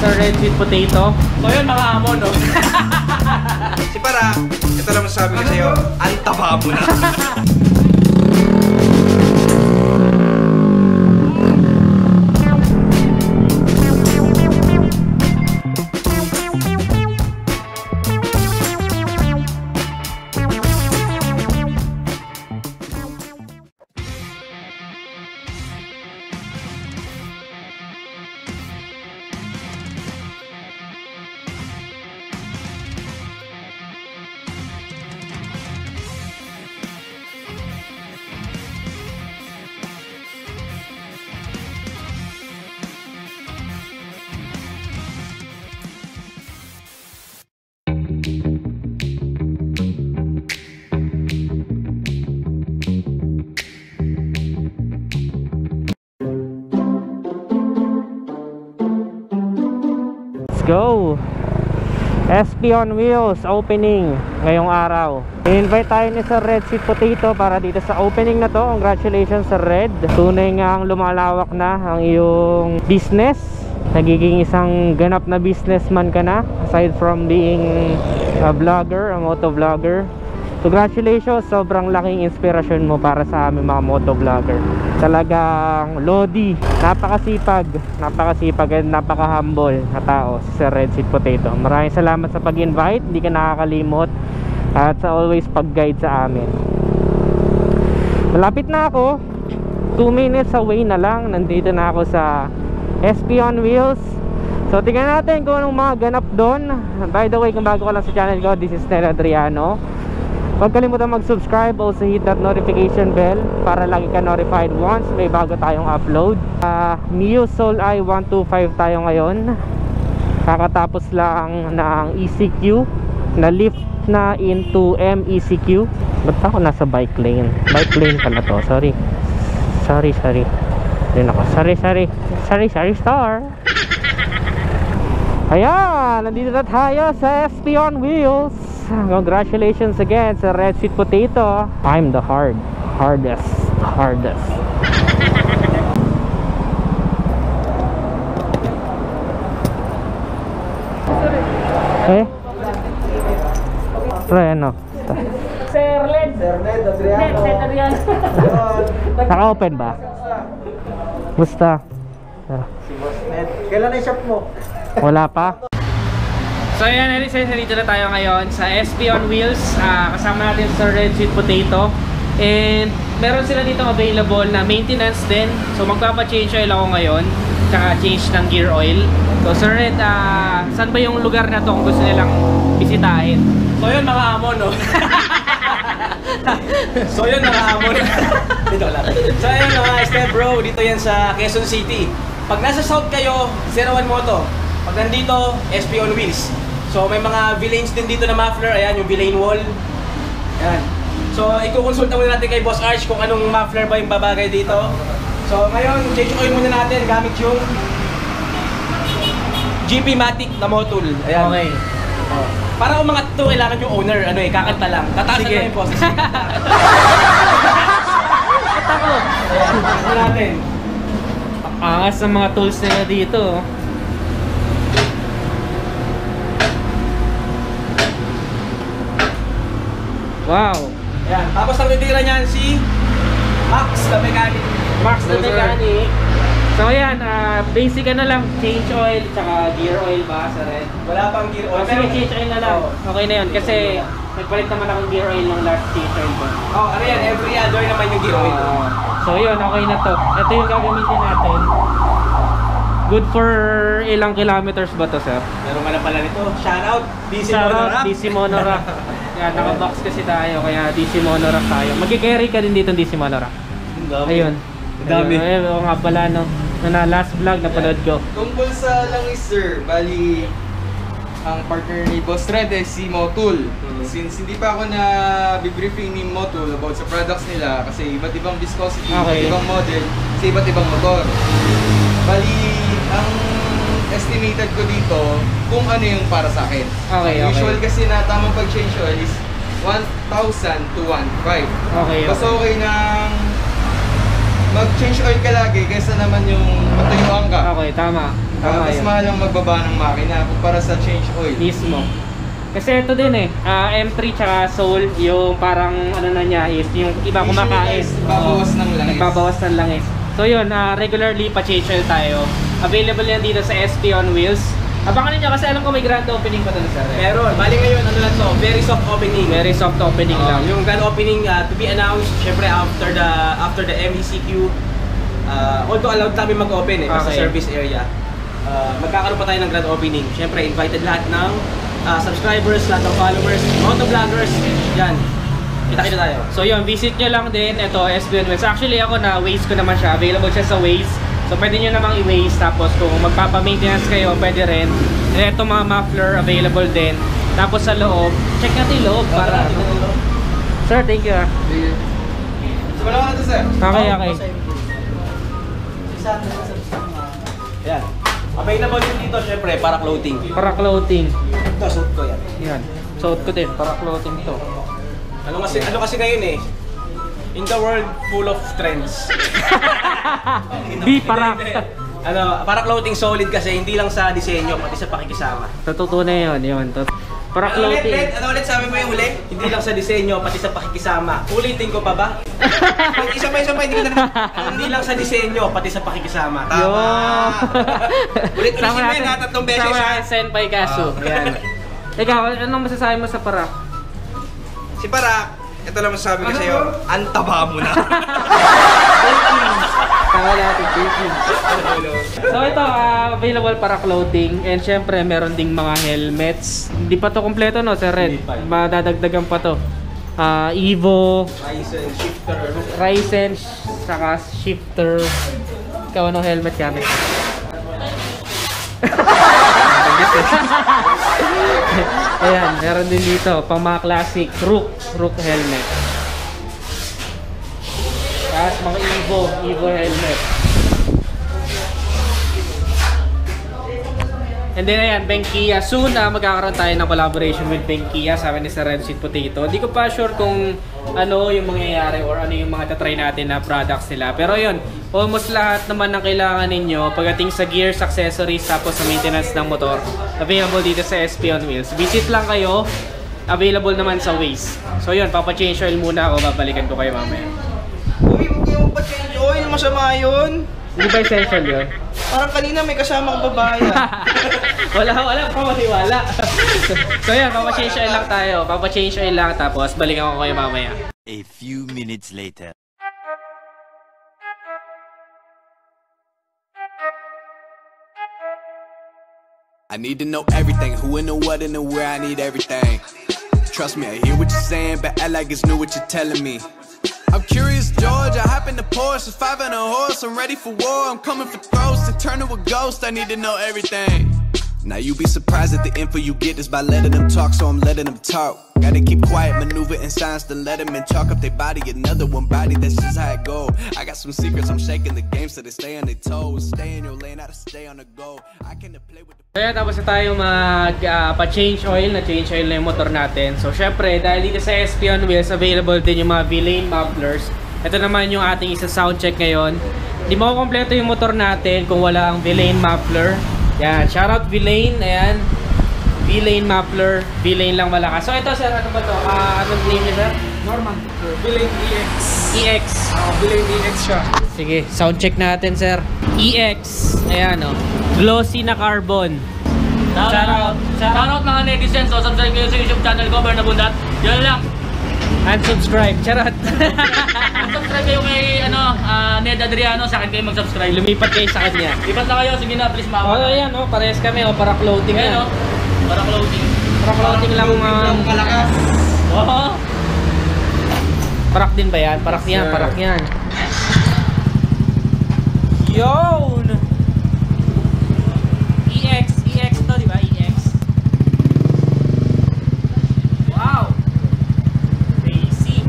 sa red sweet potato. So yun mga amo, no? Si Para, ito lang masasabi ko sa'yo, ang taba mo na. Go! SP on Wheels opening ngayong araw. I-invite tayo ni Sir Red Sweet Potato para dito sa opening na to. Congratulations Sir Red. Tunay nga ang lumalawak na ang iyong business. Nagiging isang ganap na businessman ka na, aside from being a vlogger, a motovlogger. Congratulations, sobrang laking inspirasyon mo para sa aming mga motovlogger. Talagang Lodi, napakasipag at napaka-humble na tao si Sir Red Sweet Potato. Maraming salamat sa pag-invite, hindi ka nakakalimot at sa always pag-guide sa amin. Malapit na ako, 2 minutes away na lang, nandito na ako sa SP on Wheels. So tingnan natin kung anong mga ganap doon. By the way, kung bago ka lang sa channel ko, this is Nel Adriano. Huwag kalimutan mag-subscribe, also hit that notification bell para lagi ka notified once may bago tayong upload. Mio Soul I 125 tayo ngayon. Kakatapos lang ng ECQ na lift na into MECQ. Ba't ako nasa bike lane? Bike lane pala to, sorry. Din ako, sorry star. Ayan, nandito na tayo sa SP on Wheels. Congratulations again sa Red Sweet Potato. I'm the hardest. Ano? Sir Led Adriano. Naka-open ba? Gusta? Si Boss Ned. Kailan na yung shop mo? Wala pa. So ayan, dito na tayo ngayon sa SP on Wheels. Kasama natin sa Red Sweet Potato. And meron sila dito available na maintenance din. So magpapa-change oil ako ngayon, tsaka change ng gear oil. So Sir Red, saan ba yung lugar na to kung gusto nilang bisitahin? So yun mga amo, no? So yun mga amo, no? So yun mga step bro, dito yan sa Quezon City. Pag nasa south kayo, 01 Moto. Pag nandito, SP on Wheels. So may mga V-lanes din dito na muffler. Ayan, yung V-lane wall. Ayan. So ikukonsulta muna natin kay Boss Arch kung anong muffler ba yung babagay dito. So ngayon, change oil muna natin gamit yung GP Matic na Motul. Ayan. Okay. Oh. Para umangat ito, kailangan yung owner, kakanta lang. Tataasan na yung boses. Ako. Ano natin? Angas ng mga tools nila dito. Wow. Ayan. Tapos ang titira niyan si Max the Mechanic. Max the Mechanic. So ayan, basic na lang, change oil, tsaka gear oil ba sa Red? Wala pang gear oil. Sige, change oil na lang. Okay na yun, kasi nagpalit naman akong gear oil ng last change oil ko. Oh, ano yan, every other naman yung gear oil. So yun, okay na to. Ito yung gagamitin natin. Good for ilang kilometers ba to, sir? Meron ka na pala nito. Shoutout, DC Shoutout, Monorack. DC Monorack. Yan, naka-box kasi tayo, kaya DC Monorack tayo. Mag-carry ka din dito ng DC Monorack. Ayun. Dami. Ayun, oo nga pala, no. Na last vlog na panood ko. Tungkol sa langis sir, bali ang partner ni Boss Red ay si Motul. Since hindi pa ako na briefing ni Motul about sa products nila kasi iba't ibang viscosity, Okay. iba't ibang model, sa iba't ibang motor. Bali, ang estimated ko dito kung ano yung para sa akin. Okay, okay. Usual kasi na tamang pag-change oil is 1,000 to 1,500. Okay, Mas okay nang mag-change oil ka lagi kaysa naman yung matuyuan ka. Okay, tama. Tama Mas yun. mahal ang magbaba ng makina kumpara sa change oil. Mismo. Kasi ito din M3 tsaka Soul, yung parang ano na niya is yung iba kumakain. Babawas ng langis. Nagbabawas ng langis. So yun, regularly pa-change oil tayo. Available yan dito sa SP on Wheels. Abangan niyo kasi alam ko may grand opening pa doon, sir. Meron. Bali ngayon, ano lang to, very soft opening. Very soft opening lang. Yung grand opening to be announced, syempre after the MECQ. Although allowed kami mag-open sa Okay. service area. Magkakaroon pa tayo ng grand opening. Syempre, invited lahat ng subscribers, lahat ng followers, motovloggers. Yan. Kita-kita tayo. So yun, visit nyo lang din ito, SP on Wheels. Actually ako na Waze ko naman siya. Available siya sa Waze. So pwede nyo namang i-Waze. Tapos kung magpapa-maintenance kayo, pwede rin. And ito mga muffler, available din. Tapos sa loob, check natin yung loob para... Sir, thank you. So, wala ka na to, sir. Okay, okay. Yan. Available din dito, syempre, para clothing. Para clothing. Ito, suit ko yan. Yan. Suot ko din, para clothing to. Ano kasi ngayon in the world full of trends. Di para. Para clothing solid kasi hindi lang sa disenyo, pati sa pakikisama. Natutunay yun. Para clothing. Ano ulit sabi mo yung huli? Hindi lang sa disenyo, pati sa pakikisama. Ulitin ko pa ba? Isa pa, hindi ko na. Hindi lang sa disenyo, pati sa pakikisama. Tama. Ulit-ulitin mo yun ha, 3 beses Sama ha. Senpai Kasu. Yan. Ikaw, anong masasabi mo sa para? Si Parak, ito lang masasabi ko sa'yo, antaba mo na. Tama natin, baking. So ito, available para clothing. And syempre, meron ding mga helmets. Hindi pa to kompleto, no, Sir Red? Hindi pa. Madadagdagan pa to. Evo, Ryzen, shifter. Ryzen, saka shifter. Ikaw, anong helmet gamit? Ayan, meron din dito pang mga classic Rook helmet. Tapos mga Evo helmet. And then ayan, Benkia. Soon magkakaroon tayo ng collaboration with Benkia, sabi ni Sir Red Sweet Potato. Hindi ko pa sure kung ano yung mangyayari or ano yung mga tatry natin na products nila. Pero yun, almost lahat naman ng kailangan ninyo pagdating sa gears, accessories, tapos sa maintenance ng motor, available dito sa SP on Wheels. Visit lang kayo, available naman sa Waze. So yun, papa-change oil muna ako, babalikan ko kayo mamaya. Uy, huwag kayong pa-change oil, masama yun. Hindi ba essential yun? Parang kanina may kasama kang babae. wala pa matiwala. So yan, papa-change oil lang tayo. Papa-change oil lang, tapos balikan ko kayo mamaya. A few minutes later. I need to know everything, who and the what and the where, I need everything. Trust me, I hear what you're saying, but act like it's new what you're telling me. I'm curious, George, I hop in the Porsche, it's 5 and a horse, I'm ready for war, I'm coming for throats, and turn to a ghost, I need to know everything. Now you be surprised at the info you get is by letting them talk, so I'm letting them talk. Gotta keep quiet, maneuver in silence to let them in, chalk up their body, another one body, that's just how it go. I got some secrets, I'm shaking the game so they stay on their toes. Stay in your lane, how to stay on the go. I can play with the... Kaya tapos na tayo pa-change oil, na-change oil na yung motor natin. So syempre, dahil dito sa SP on Wheels, available din yung mga V-Lane mufflers. Ito naman yung ating isa sound check ngayon. Hindi mo kompleto yung motor natin kung wala ang V-Lane muffler. Yan, shoutout V-Lane, ayan. V-Lane muffler, V-Lane lang malakas. So ito sir, ano ba to? Anong name niya sir? Norman, Billing EX. EX. Billing EX siya. Sige, sound check natin sir. EX, ayan o. Glossy na carbon. Shoutout mga netizens, so subscribe kayo sa YouTube channel ko, Bernabundat. Yun lang. Unsubscribe, charot. Subscribe kayo kay Ned Adriano, sa akin kayo mag-subscribe. Lumipat kayo sa kanya. Lipat na kayo, sige na, please Oh, maawa. ayan oh, parehas kami oh, para clothing Ayan yan. o, para clothing. Para clothing lang Malakas. Oo. Parak din ba yan? Parak yan, parak yan. Yun! EX to, di ba? EX. Wow! Basic.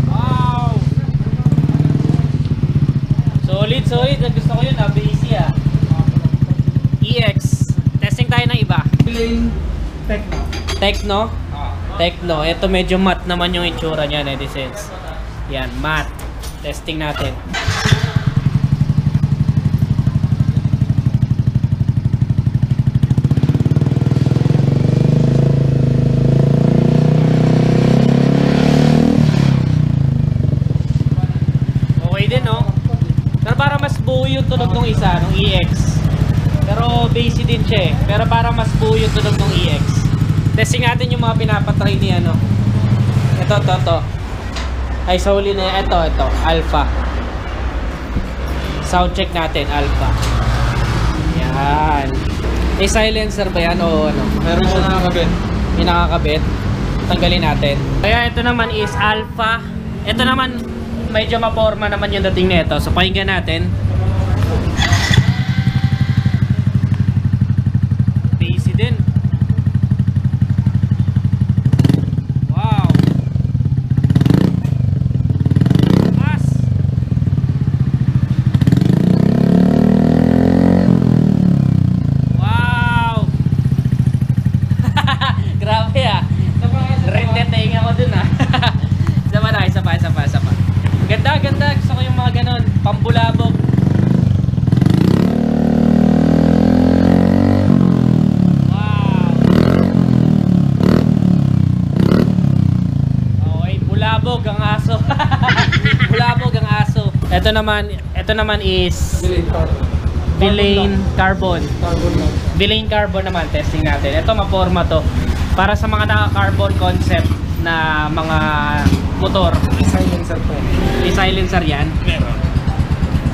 Wow! Solid. Gusto ko yun, basic ah. EX. Testing tayo ng iba. Billing Tecno. Tecno. Tecno. Ito medyo matte naman yung itsura niya, netizens. Yan, matte. Testing natin. Okay din, no? Pero para mas buo yung tunog ng isa, ng EX. Pero bassy din siya eh. Pero para mas buo yung tunog ng EX. Testing natin yung mga pinapatry ni ano. Ito. Ay, solid na yan. Ito. Alpha. Sound check natin, Alpha. Yan. May silencer ba yan o ano? Meron siya nakakabit. May nakakabit. Tanggalin natin. Kaya ito naman is Alpha. Ito naman, medyo maporma naman yung dating nito. So, pakinggan natin. Bassy din. Wow. Mas. Wow. Grabe ah. Rindeting ako dun ah. Isa pa. Ganda. Gusto ko yung mga ganon. Pambulabog. Wow. Okay, bulabog ang aso. Bulabog ang aso. Ito naman is Villain Carbon. Villain Carbon naman, testing natin. Ito maporma to. Para sa mga naka-carbon concept na mga motor. Silencer po. May silencer yan? Meron.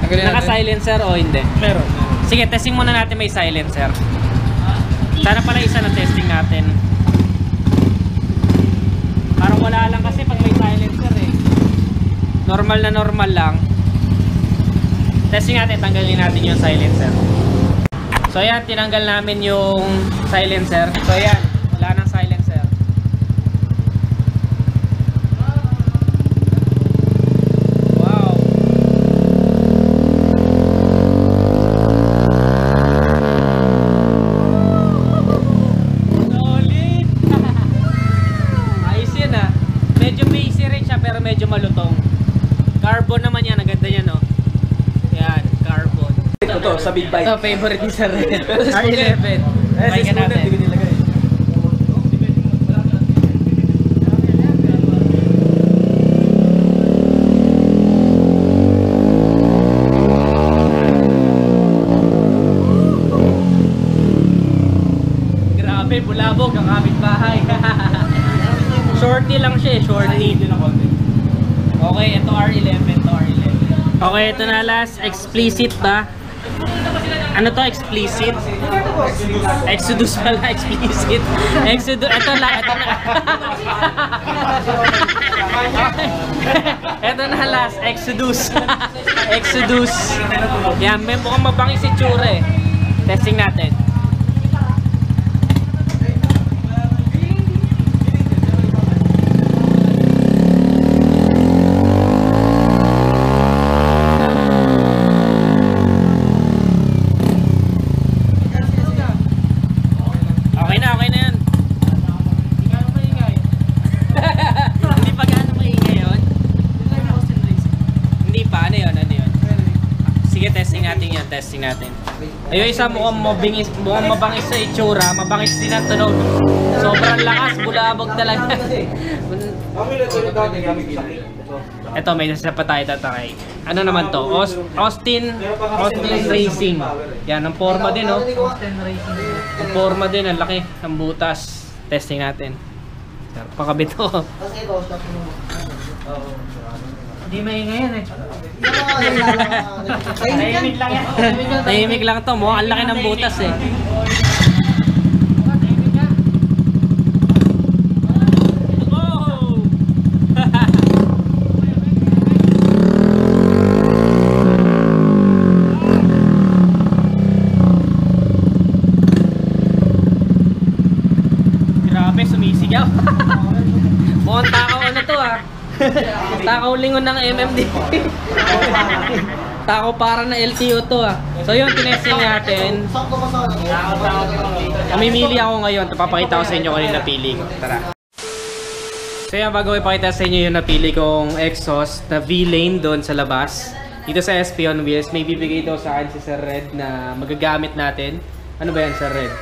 Naka-silencer o hindi? Meron. Sige, testing muna natin may silencer. Sana pala isa na testing natin. Parang wala lang kasi pag may silencer eh. Normal lang. Testing natin, tanggalin natin yung silencer. So ayan, tinanggal namin yung silencer. So ayan, wala nang silencer. Wow. Solid. Ayos yun ah. Medyo bassy rin siya pero medyo malutong. Carbon naman yan, ang ganda niya no. Yan, carbon. Ito, sa Big Bike. Ito, favorite ni Sir Red. R11. Bike natin. Grabe, bulabog ang aming bahay. Shorty lang siya eh, shorty. Okay, ito R11, Okay, ito na last, explicit ba? Ano to, explicit? Exodus pala, explicit. Exodus, ito na. Ito na last, Exodus. Exodus. Yan, may mukhang mabangis si Chure. Testing natin. Okay na yan. Hindi pa gaano maingay yun? Hindi pa, ano yun? Sige, testing natin. Ayun, isa mukhang mabangis sa itsura, mabangis din ang tunog. Sobrang lakas, bulabog talaga. Ito, may nasa pa tayo tatakay. Ano naman to? Austin Racing. Yan, ang forma din, oh. Ang forma din, ang laki ng butas. Testing natin. Pakabit to. Hindi maingay yan eh. Tahimik lang yan. Tahimik lang to mo. Ang laki ng butas eh. Grabe, sumisigaw. Mukhang takaw ano to ah. Takaw lingon ng MMD. Tako para na LTO to ah. So yun, tinesting natin. Mamimili ako ngayon. Papakita ko sa inyo kung ano yung napili ko. Tara. So yan, bago ipakita sa inyo yung napili kong exhaust na V-Lane doon sa labas. Dito sa SP on Wheels, may bibigay daw sa akin si Sir Red na magagamit natin. Ano ba yan, Sir Red?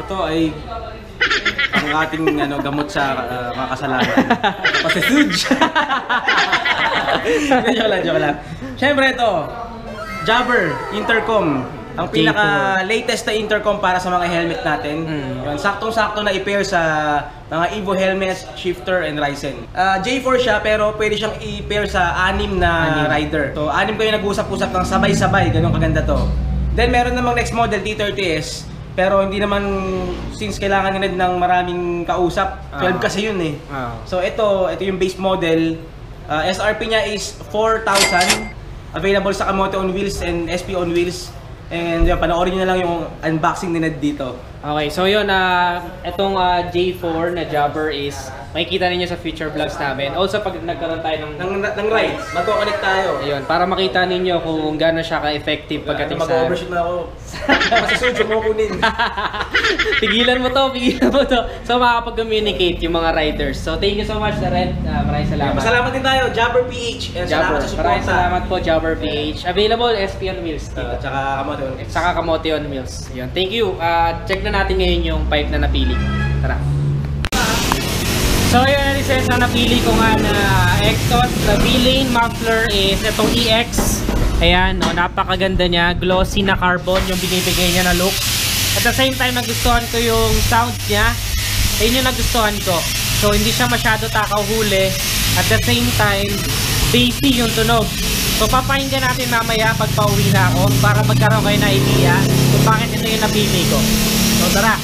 Ito ay ang ating gamot sa makasalanan. Pasisuj. Joke lang. Siyempre ito, Jabber Intercom. Ang pinaka-latest na intercom para sa mga helmet natin. Yun, saktong-sakto na i-pair sa mga Evo helmets, shifter, and Ryzen. J4 siya pero pwede siyang i-pair sa 6 na rider. So 6 kayo nag-usap-usap ng sabay-sabay, ganun kaganda to. Then meron namang next model, T30S. Pero hindi naman, since kailangan nila ng maraming kausap, 12 kasi yun eh. So ito yung base model. SRP niya is 4,000. Available sa Kamote on Wheels and SP on Wheels. And yun, panoorin nyo na lang yung unboxing ni Ned dito. Okay, so yun, itong J4 na Jabber is makikita ninyo sa future vlogs namin. Also, pag nagkaroon tayo ng rides, magkoconnect tayo. Ayun, para makita ninyo kung gaano siya ka-effective pagdating sa... Mag-overshoot na ako. Masasudsyo mo kunin. Pigilan mo to. So, makakapag-communicate yung mga riders. So, thank you so much, Red. Maraming salamat. Masalamat din tayo, Jabber PH. And salamat sa support. Maraming salamat po, Jabber PH. Available, SP on Wheels. Tsaka Kamote on Wheels. Tsaka Kamote on Wheels. Ayun, thank you. Check na natin ngayon yung pipe na napili. Tara. So yun, Alicens, ang napili ko nga na exhaust, the V-Lane muffler is itong EX. Ayan, no, napakaganda niya. Glossy na carbon yung binibigay niya na look. At the same time, nagustuhan ko yung sound niya. Ayun yung nagustuhan ko. So hindi siya masyado takaw huli. At the same time, bassy yung tunog. So papakinggan natin mamaya pag pauwi na ako para magkaroon kayo na idea kung bakit ito yung napili ko. So tara,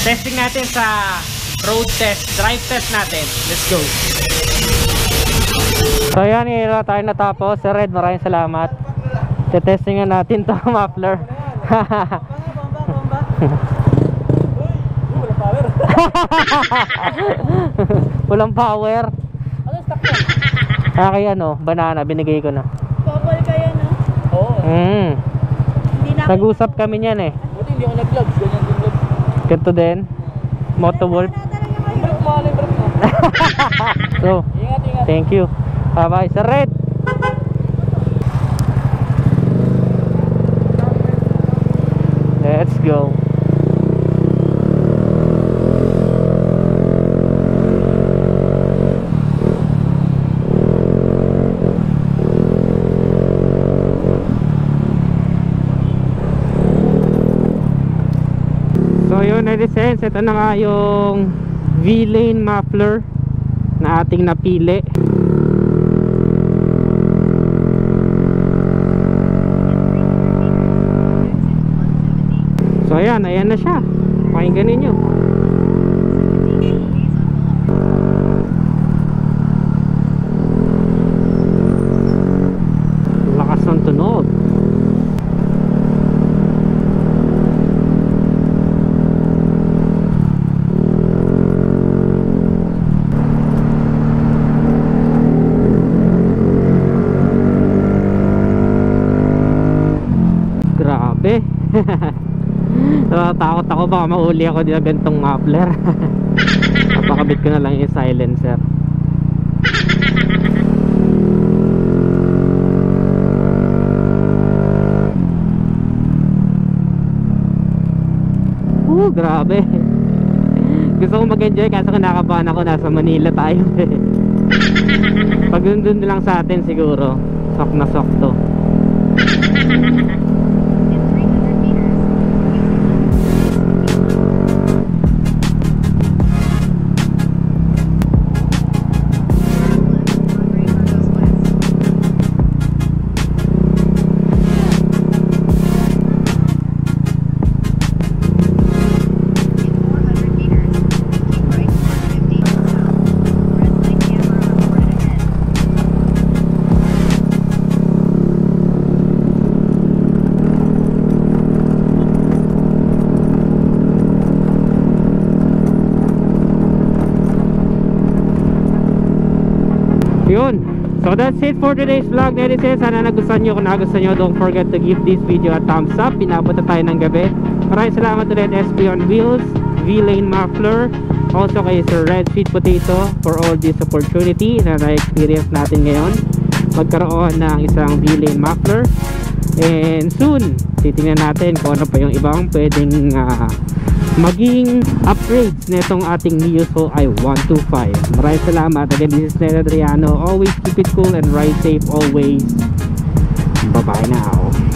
testing natin sa road test, drive test natin. Let's go. So yan, hira tayo natapos. Sir Red, maraming salamat. Tetestingan natin to muffler. Walang power. Kaya banana, binigay ko na. Bawal kaya na? Oo. Hindi na. Nag-usap kami niyan eh. Buti hindi ako nag-vlogs. Ganyan din vlogs. Ganito din. Motowolf. So, Ingat. thank you. Bye-bye, Sir Red. Let's go. So yun, Alicens, ito na nga yung V-Lane muffler na ating napili. So ayan na siya. Pakinggan ninyo. Lakas ng tunog. Grabe. Natatakot ako baka mauli ako dito gantong muffler. Napakabit ko na lang yung silencer. Grabe. Gusto ko mag-enjoy kaso kinakabahan ako, nasa Manila tayo. Pag nandun lang sa atin siguro sok na sok to. Yun, So that's it for today's vlog, netizens. Sana nagustuhan nyo. Kung nagustuhan nyo, don't forget to give this video a thumbs up. Pinabot na tayo ng gabi. Maraming salamat ulit SP on Wheels, V-Lane Muffler, also kay Sir Red Sweet Potato for all this opportunity na na-experience natin ngayon magkaroon ng isang V-Lane Muffler. And soon titingnan natin kung ano pa yung ibang pwedeng maging upgrades netong ating Mio Soul i125. Maraming salamat. Again, this is Ned Adriano. Always keep it cool and ride safe always. Bye bye now.